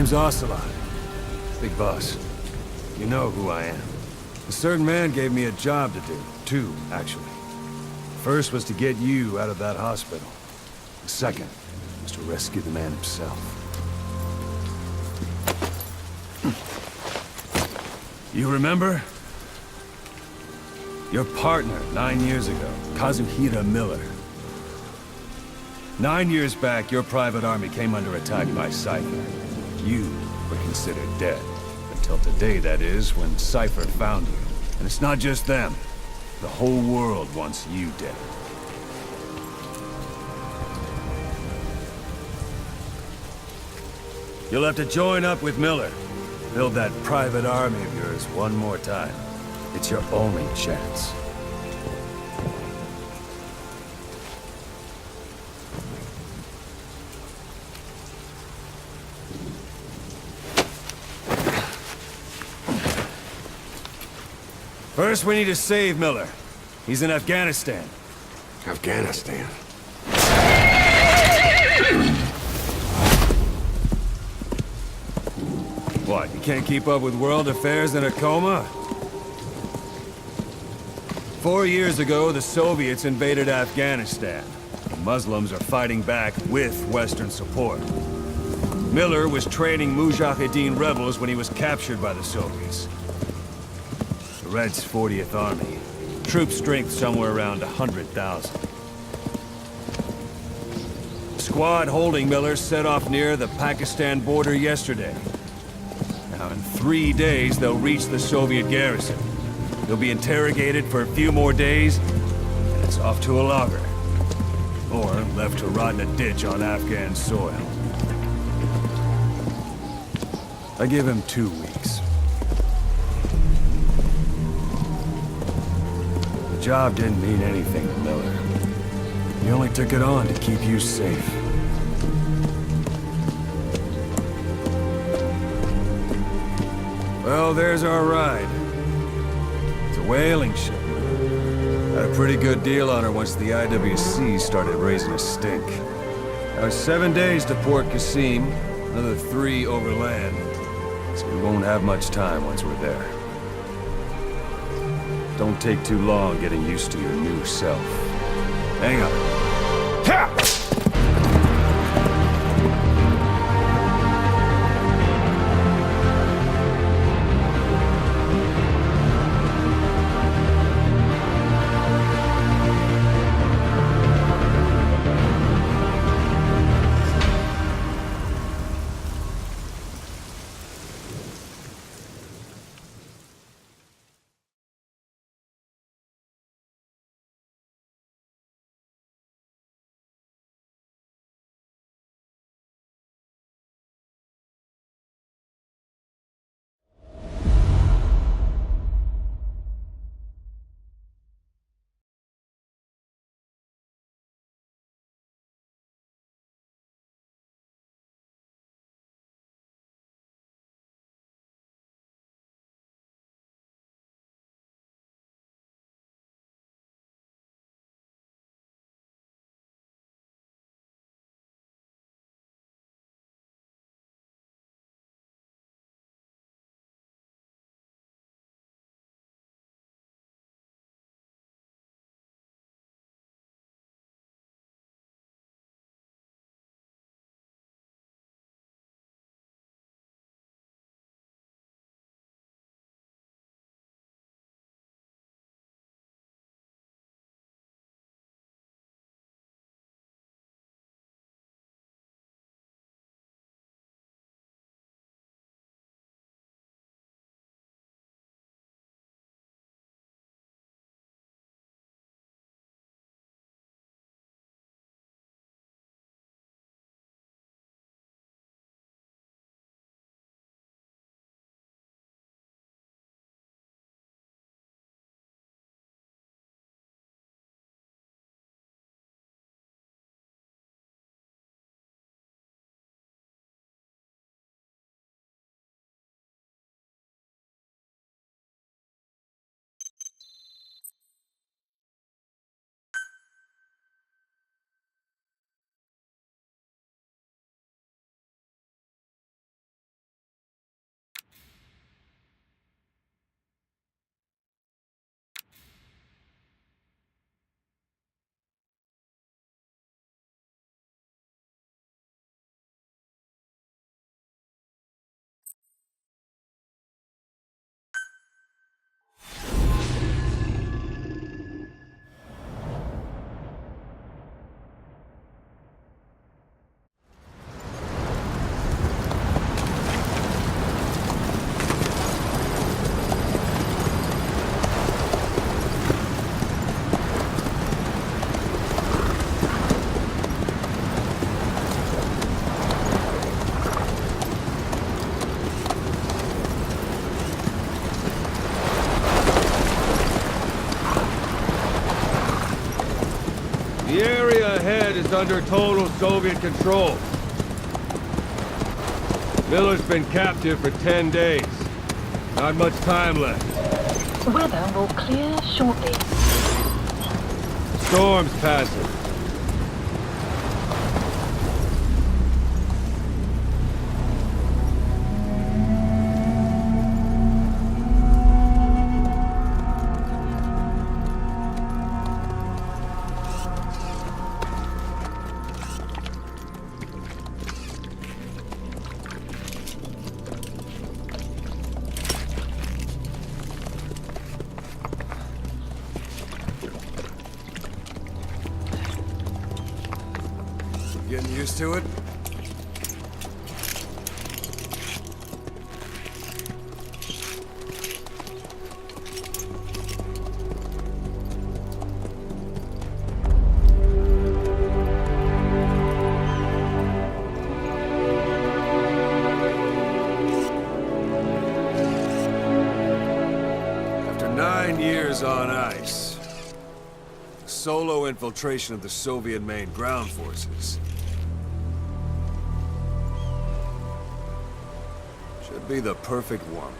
name's Ocelot. Big boss. You know who I am. A certain man gave me a job to do. Two, actually. First was to get you out of that hospital. The second was to rescue the man himself. You remember? Your partner 9 years ago, Kazuhira Miller. 9 years back, your private army came under attack by Cypher. You were considered dead. Until today, that is, when Cypher found you. And it's not just them. The whole world wants you dead. You'll have to join up with Miller. Build that private army of yours one more time. It's your only chance. First, we need to save Miller. He's in Afghanistan. Afghanistan? What, you can't keep up with world affairs in a coma? 4 years ago, the Soviets invaded Afghanistan. The Muslims are fighting back with Western support. Miller was training Mujahideen rebels when he was captured by the Soviets. The Reds' 40th Army. Troop strength somewhere around 100,000. The squad holding Miller set off near the Pakistan border yesterday. Now, in 3 days, they'll reach the Soviet garrison. They'll be interrogated for a few more days, and it's off to a lager. Or left to rot in a ditch on Afghan soil. I give him 2 weeks. The job didn't mean anything to Miller. He only took it on to keep you safe. Well, there's our ride. It's a whaling ship. Had a pretty good deal on her once the IWC started raising a stink. Now it's 7 days to Port Qasim, another 3 overland. So we won't have much time once we're there. Don't take too long getting used to your new self. Hang on. Ha! The area ahead is under total Soviet control. Miller's been captive for 10 days. Not much time left. Weather will clear shortly. Storm's passing. Getting used to it? After 9 years on ice, solo infiltration of the Soviet main ground forces should be the perfect warm-up.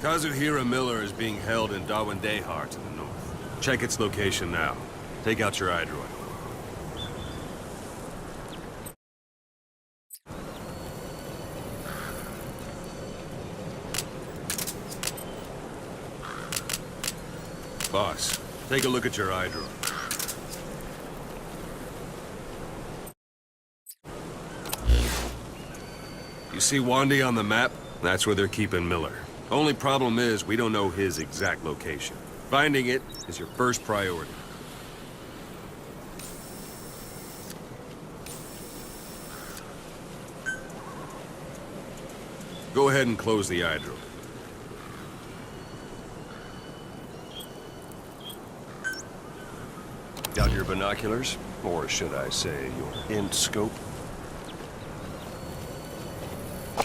Kazuhira Miller is being held in Dawandehar to the north. Check its location now. Take out your iDroid. Boss, take a look at your iDroid. You see Wandy on the map? That's where they're keeping Miller. Only problem is, we don't know his exact location. Finding it is your first priority. Go ahead and close the iDroid. Got your binoculars? Or should I say, your int scope?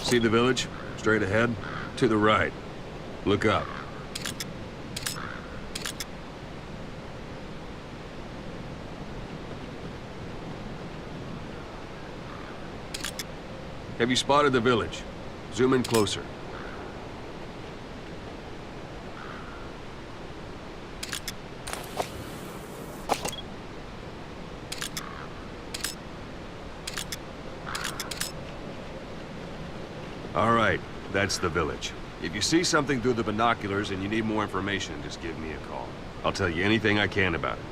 See the village? Straight ahead? To the right. Look up. Have you spotted the village? Zoom in closer. All right, that's the village. If you see something through the binoculars and you need more information, just give me a call. I'll tell you anything I can about it.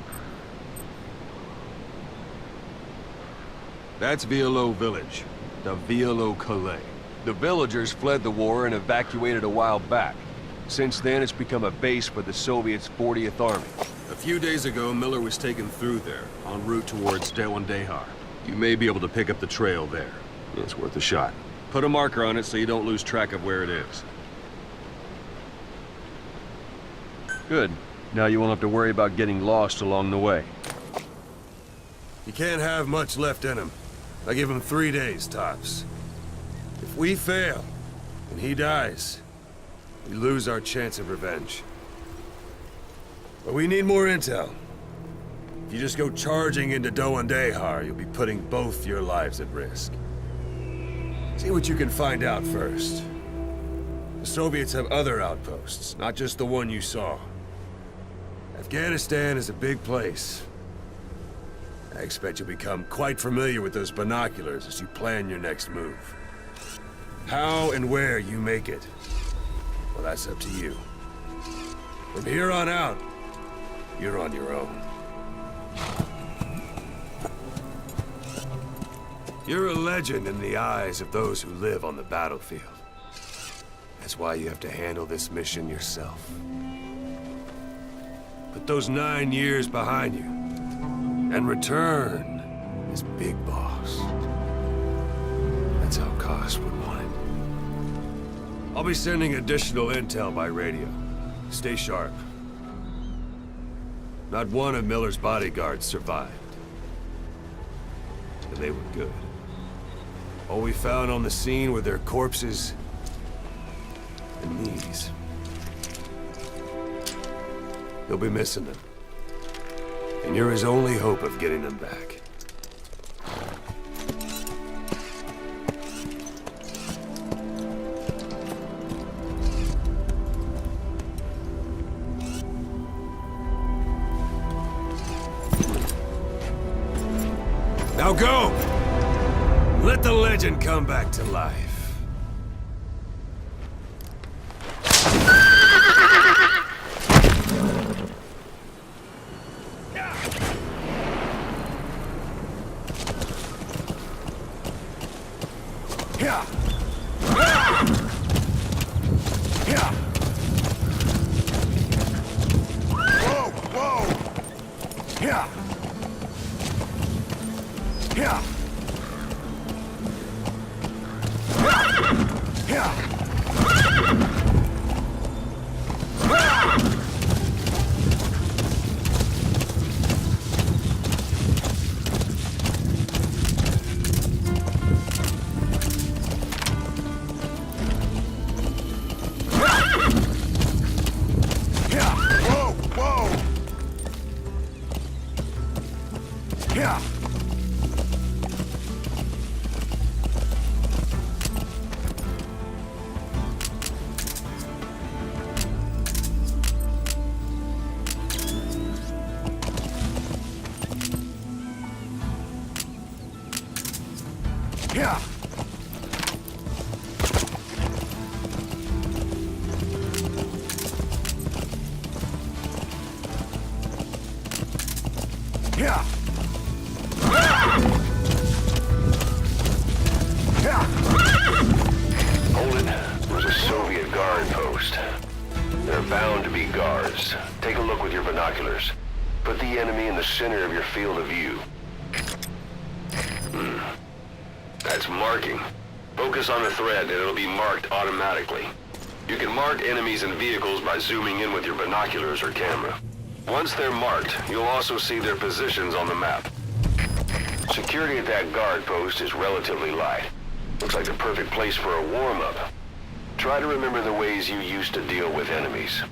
That's Violo Village, the Violo Calais. The villagers fled the war and evacuated a while back. Since then, it's become a base for the Soviets' 40th Army. A few days ago, Miller was taken through there, en route towards Dawandehar. You may be able to pick up the trail there. It's worth a shot. Put a marker on it so you don't lose track of where it is. Good. Now you won't have to worry about getting lost along the way. You can't have much left in him. I give him 3 days, tops. If we fail, and he dies, we lose our chance of revenge. But we need more intel. If you just go charging into Dawandehar, you'll be putting both your lives at risk. See what you can find out first. The Soviets have other outposts, not just the one you saw. Afghanistan is a big place. I expect you'll become quite familiar with those binoculars as you plan your next move. How and where you make it, well, that's up to you. From here on out, you're on your own. You're a legend in the eyes of those who live on the battlefield. That's why you have to handle this mission yourself. Put those 9 years behind you, and return as Big Boss. That's how Koss would want it. I'll be sending additional intel by radio. Stay sharp. Not one of Miller's bodyguards survived. and they were good. All we found on the scene were their corpses and these. You'll be missing them. And you're his only hope of getting them back. Now go! Let the legend come back to life. Yeah. Yeah. Whoa, whoa. Yeah. Yeah. Yeah. Yeah. Yeah. Yeah. Hold it. There's a Soviet guard post. There are bound to be guards. Take a look with your binoculars. Put the enemy in the center of your field of view. That's marking. Focus on the thread and it'll be marked automatically. You can mark enemies and vehicles by zooming in with your binoculars or camera. Once they're marked, you'll also see their positions on the map. Security at that guard post is relatively light. Looks like the perfect place for a warm-up. Try to remember the ways you used to deal with enemies.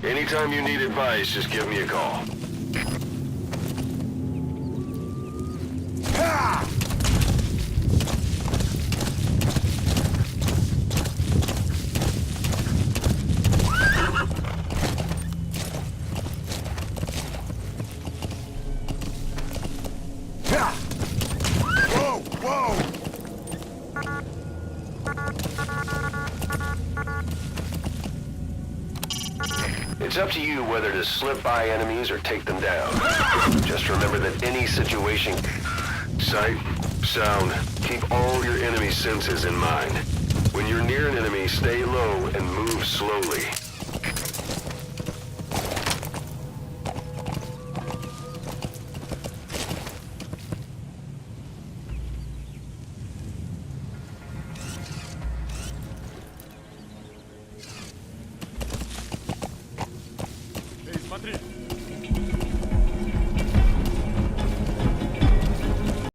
Anytime you need advice, just give me a call. Whoa, whoa! It's up to you whether to slip by enemies or take them down. Just remember that any situation... Sight, sound, keep all your enemy senses in mind. When you're near an enemy, stay low and move slowly.